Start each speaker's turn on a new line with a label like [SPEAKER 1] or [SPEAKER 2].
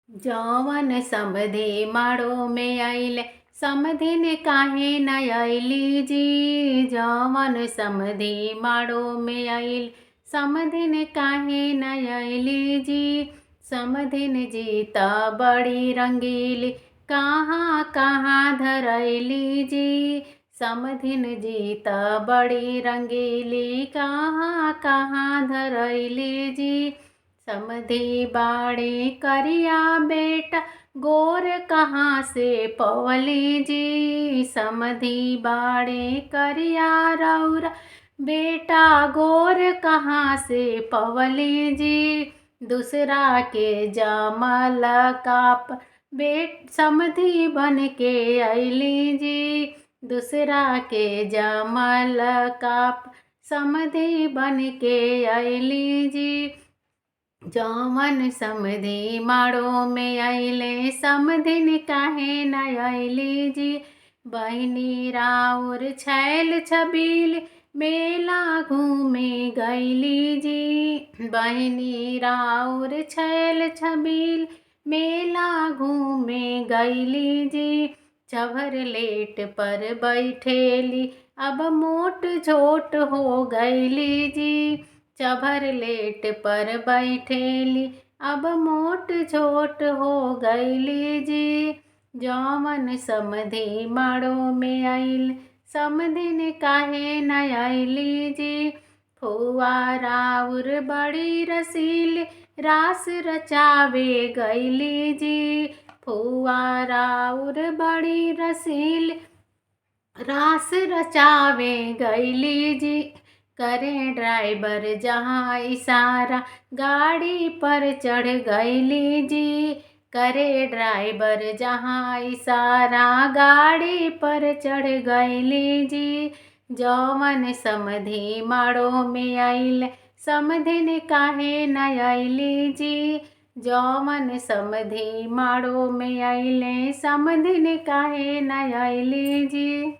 [SPEAKER 1] जवन समधि माड़ो में आइल समधिन काहे न आइली जी। जवन समधि माड़ो में आइल समधिन काहे न आइली जी। समधिन जी त बड़ी रंगीली कहाँ कहाँ धरैली जी। समधिन जी त बड़ी रंगीली कहाँ कहाँ धरैली जी। समधि बाड़ी करिया बेटा गोर कहाँ से पवली जी। समधि बाड़ी करिया रौरा बेटा गोर कहाँ से पवली जी। दूसरा के जमल काप बेट समधि बन के अइली जी। दूसरा के जमल काप समधि बन के अइली जी। जवन समधि माड़ो में आइले समधिन काहे न आइली जी। बहिनी राउर छैल छबील मेला घूमे गैली जी। बहिनी राउर छैल छबील मेला घूमे गैली जी। चभर लेट पर बैठेली अब मोट झोट हो गैली जी। चभर लेट पर बैठेली अब मोट झोट हो गैली जी। जवन समधि माड़ो में आइल समधिन काहे न आइली जी। फुआ राउर बड़ी रसीली रास रचावे गैली जी। फुआ राउर बड़ी रसीली रास रचावे गैली जी। करें ड्राइवर जहाँ इशारा गाड़ी पर चढ़ गैली जी। करे ड्राइवर जहाँ इशारा गाड़ी पर चढ़ गैली जी। जवन समधि माड़ो में आइल समधिन काहे न आइली जी। जवन समधि माड़ो में आइले समधिन काहे न आइली जी।